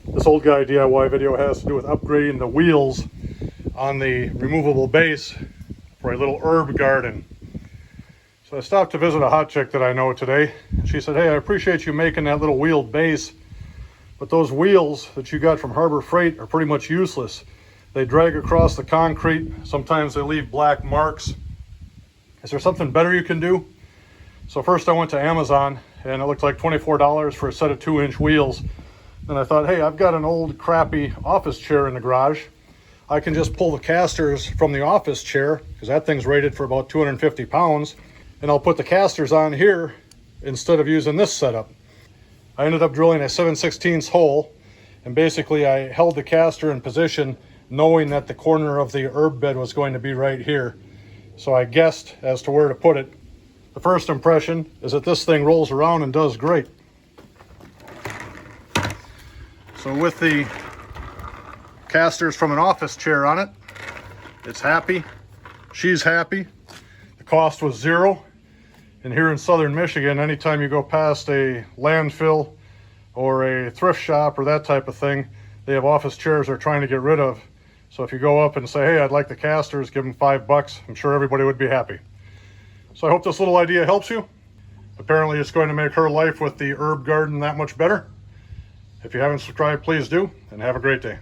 This old guy DIY video has to do with upgrading the wheels on the removable base for a little herb garden. So I stopped to visit a hot chick that I know today. She said, hey, I appreciate you making that little wheeled base, but those wheels that you got from Harbor Freight are pretty much useless. They drag across the concrete. Sometimes they leave black marks. Is there something better you can do? So first I went to Amazon and it looked like $24 for a set of 2-inch wheels. Then I thought, hey, I've got an old crappy office chair in the garage. I can just pull the casters from the office chair, because that thing's rated for about 250 pounds, and I'll put the casters on here instead of using this setup. I ended up drilling a 7/16 hole, and basically I held the caster in position knowing that the corner of the herb bed was going to be right here. So I guessed as to where to put it. The first impression is that this thing rolls around and does great. So with the casters from an office chair on it, it's happy, she's happy. The cost was $0. And here in southern Michigan, anytime you go past a landfill or a thrift shop or that type of thing, they have office chairs they're trying to get rid of. So if you go up and say, hey, I'd like the casters, give them $5, I'm sure everybody would be happy. So I hope this little idea helps you. Apparently it's going to make her life with the herb garden that much better. If you haven't subscribed, please do, and have a great day.